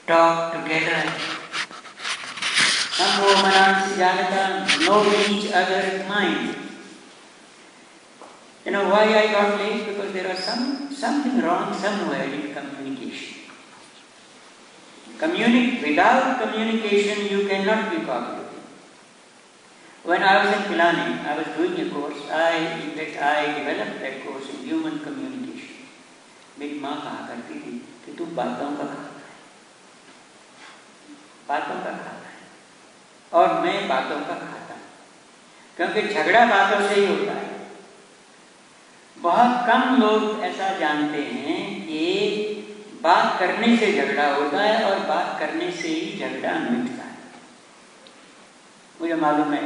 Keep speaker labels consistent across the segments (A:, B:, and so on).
A: talk together. Namo Manasi Janata, know each other's mind. You know why I got late? Because there was something wrong somewhere in communication. Without communication, you cannot be cognitive. When I was in Pilani, I was doing a course. In fact, I developed that course in human communication. मेरी माँ कहा करती थी कि तू बातों का खाता है और मैं बातों का खाता हूँ, क्योंकि झगड़ा बातों से ही होता है। बहुत कम लोग ऐसा जानते हैं कि बात करने से झगड़ा होता है और बात करने से ही झगड़ा मिटता है। मुझे मालूम है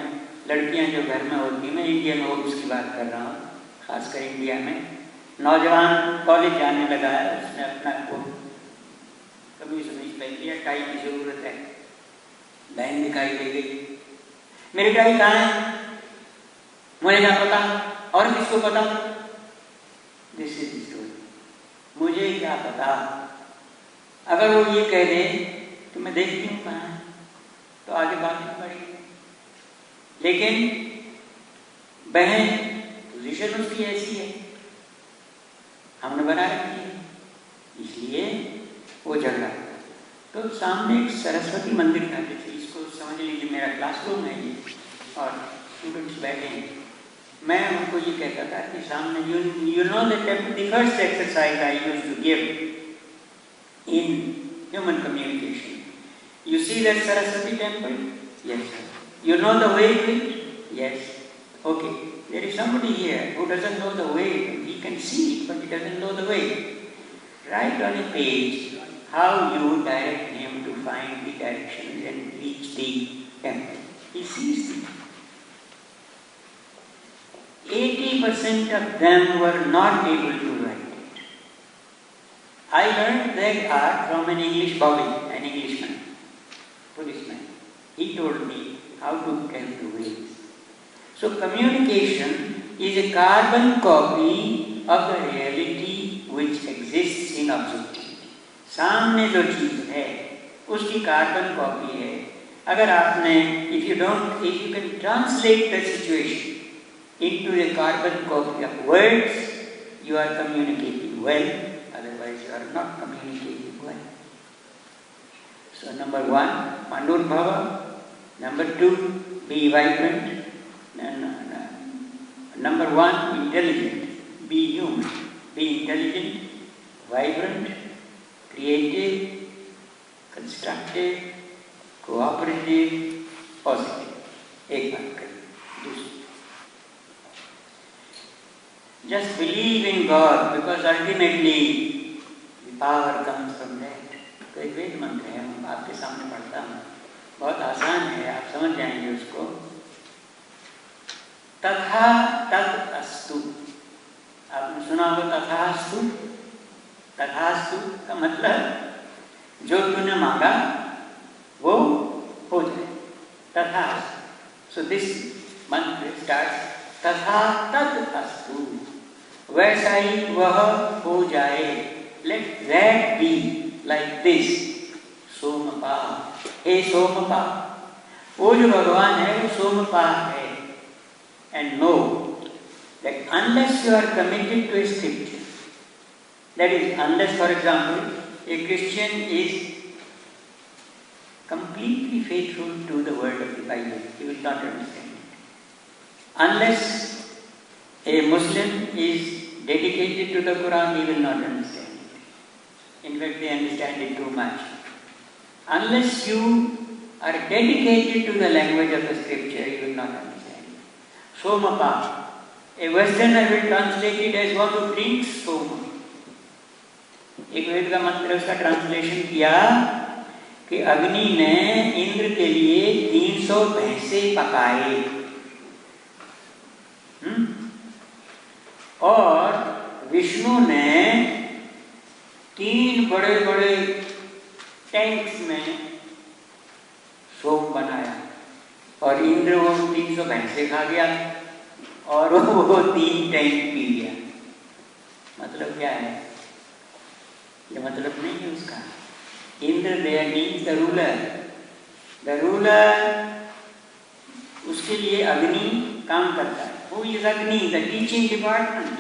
A: लड़कियां जो घर में होती हैं, मैं इंडियन होम्स की बात कर रहा हूँ, खासकर इंडिया में नौजवान कॉलेज जाने लगा है, उसने अपना को कमीज पहन लिया, टाई की जरूरत है, बहन दिखाई दे गई, मेरी टाई कहाँ है, मुझे क्या पता और किसको पता। दिस इज द स्टोरी, मुझे क्या पता। अगर वो ये कह दे कि मैं देखती हूँ कहाँ है, तो आगे बात नहीं बढ़ेगी। लेकिन बहन पोजीशन उसकी ऐसी है, हमने बना रखी है, इसलिए वो झगड़ा। तो सामने एक सरस्वती मंदिर था, जैसे इसको समझ लीजिए मेरा क्लासरूम है ये और स्टूडेंट्स बैठे हैं। मैं उनको ये कहता था कि सामने you know the first exercise I used to give in human communication. You see that Saraswati temple? Yes, sir. You know the way to it? Yes. Okay. There is somebody here who doesn't know the way. He can see it, but he doesn't know the way. Write on a page how you direct him to find the directions and reach the temple. He sees it. 80% of them were not able to write it. I learned that art from an English boy, an Englishman, policeman. He told me how to tell the ways. So communication is a carbon copy of the reality which exists in objectivity. सामने जो चीज है उसकी carbon copy है। अगर आपने if you can translate the situation into a carbon copy of words, you are communicating well, otherwise you are not communicating well. So number 1, Mandurbhava. Number 2, be vibrant. Number 1, intelligent. Be human. Be intelligent, vibrant, creative, constructive, cooperative, positive. एक बात करें। दूसरी, just believe in God, because ultimately the power comes from that. तो एक वेद मंत्र है, मैं आपके सामने पढ़ता हूँ, बहुत आसान है, आप समझ जाएंगे उसको। तथा तद अस्तु, आपने सुना होगा तथास्तु। तथास्तु का मतलब जो तूने मांगा वो हो जाए, तथास्तु। सो दिस मंत्र स्टार्ट्स तथा तद अस्तु, वैसा ही वह हो जाए। Let that be like this. सोमपा, हे सोमपा, वो जो भगवान है वो सोमपा है। And know that unless you are committed to a scripture, that is, unless, for example, a Christian is completely faithful to the word of the Bible, he will not understand it. Unless a Muslim is dedicated to the Quran, he will not understand it. In fact, they understand it too much. Unless you are dedicated to the language of the scripture, you will not understand it. Somapa. A Westerner will translate it as one who drinks soma. एक वेद का मंत्र उसका translation किया कि अग्नि ने इंद्र के लिए 300 भैंसे पकाए और विष्णु ने 3 बड़े बड़े टैंक्स में सोम बनाया और इंद्र वो 300 भैंसे खा गया और वो 3 टैंक पी गया। मतलब क्या है? ये मतलब नहीं है उसका। Indra there means the ruler. The ruler, उसके लिए अग्नि काम करता है। वो is Agni, the teaching department.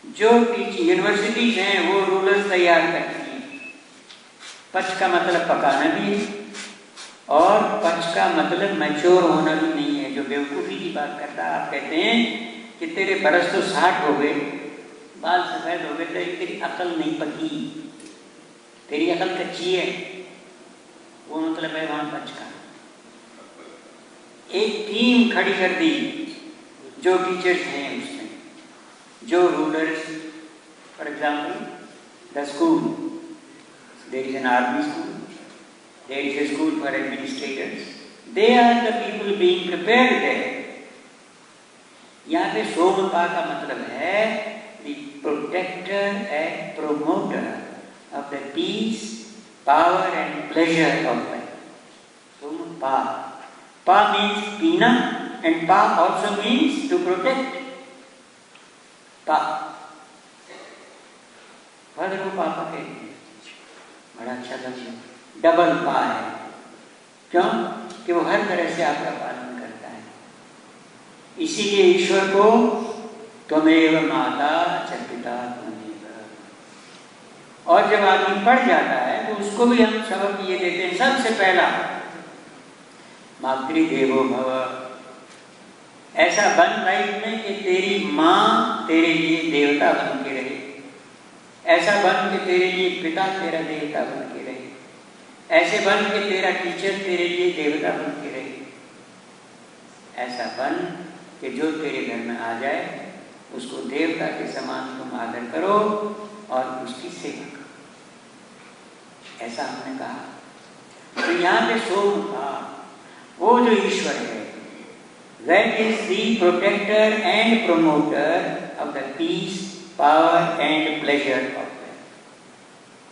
A: जो टीचिंग यूनिवर्सिटीज हैं वो रूलर्स तैयार करती हैं। पच का मतलब पकाना भी है, और पच का मतलब मैच्योर होना भी नहीं है। जो बेवकूफ़ी की बात करता है, आप कहते हैं कि तेरे बरस तो 60 हो गए, बाल सफ़ेद हो गए, तेरी अकल नहीं पकी, तेरी अकल कच्ची है, वो मतलब है वहाँ पच का। एक टीम खड़ी कर दी जो टीचर्स हैं उसमें, जो rulers, for example the school, there is an army school, there is a school for administrators, they are the people being prepared there. यहाँ पे सोमपा का मतलब है the protector and promoter of the peace, power and pleasure of life. Sompa. Pa means pina and pa also means to protect. Pa. father को पापा कहते हैं, बड़ा अच्छा लफ्ज़ है। डबल पा है, क्यों? कि वो हर तरह से आपका पालन करता है। इसीलिए ईश्वर को त्वमेव माता च पिता त्वमेव। और जब आदमी पढ़ जाता है तो उसको भी हम सबक ये देते हैं, सबसे पहला मातृदेवो भव। ऐसा बन लाइफ में कि तेरी माँ तेरे लिए देवता बन के रहे, ऐसा बन के तेरे लिए पिता तेरा देवता बन के रहे, ऐसे बन के तेरा टीचर तेरे लिए देवता बन के रहे, ऐसा बन कि जो तेरे घर में आ जाए उसको देवता के समान तुम आदर करो और उसकी सेवा करो। ऐसा हमने कहा। तो यहाँ पे सोम था, वो जो ईश्वर है, that is the protector and promoter of the peace, power and pleasure of life.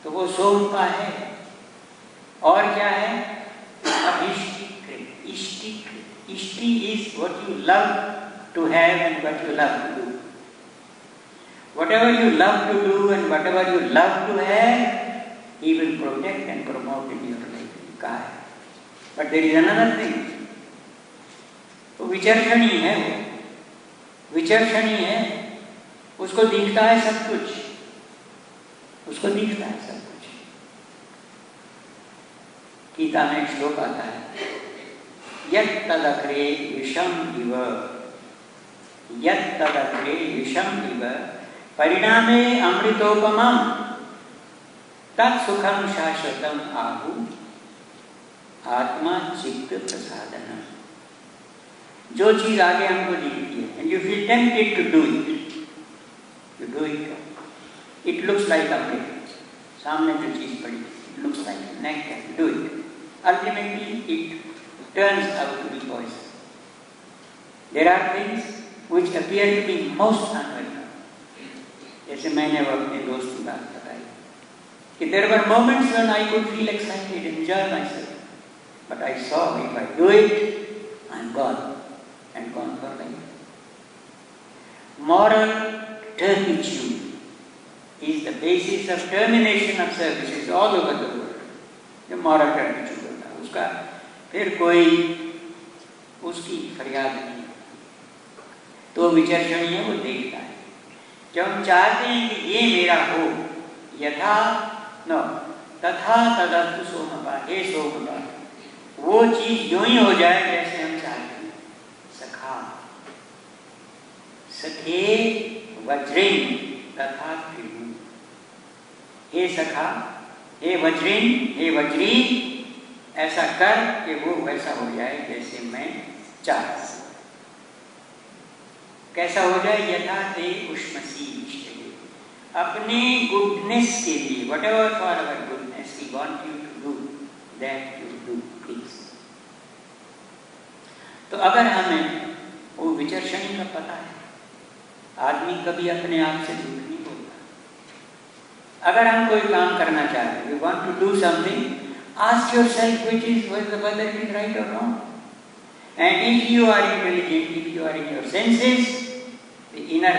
A: तो वो सोम का है। और क्या है? अभिष्टिकृत। इष्टिकृत। इष्टि is what you love to have and what you love to do. Whatever you love to do and whatever you love to have, he will protect and promote in your life. कहा है। But there is another thing. तो विचक्षणी है वो, विचक्षणी है, उसको दिखता है सब कुछ, उसको दिखता है सब कुछ। गीता में एक श्लोक आता है, यत् तदग्रे विषम इव, यत् तदग्रे विषम इव परिणामे अमृतोपमं तत्सुखम शाश्वतम आहु आत्मा चित्त प्रसादनम। जो चीज आगे हमको दिखती है and you feel tempted to do it, you do it, it looks like amrit, सामने जो चीज पड़ी, it looks like nectar, do it, ultimately it turns out to be poison. There are things which appear to be most unwelcome. जैसे मैंने वो अपने दोस्त की बात बताई कि there were moments when I could feel excited, enjoy myself, but I saw if I do it, I'm gone and gone for life. Moral turpitude is the basis of termination of services all over the world. जो moral turpitude होता है उसका फिर कोई उसकी फरियाद नहीं, तो विचक्षणी है, वो देखता है। जब हम चाहते हैं कि ये मेरा हो, यथा न तथा तदस्तु सोमपा, हे सोमपा, वो चीज यूं ही हो जाए जैसे हम चाहते हैं। सखा सखे वज्रेन तथा त्रिभु, हे सखा, हे वज्रेन, हे वज्री, ऐसा कर कि वो वैसा हो जाए जैसे मैं चाहता हूं। कैसा हो जाए? यथा ते उष्मसी इष्टते, अपने गुडनेस के लिए, whatever for our goodness we want you to do that you do please. तो अगर हमें वो विचक्षणी का पता है, आदमी कभी अपने आप से झूठ नहीं बोलता। अगर हम कोई काम करना चाहते हैं, we want to do something, ask yourself whether it is right or wrong. And if you are intelligent, if you are in your senses, the inner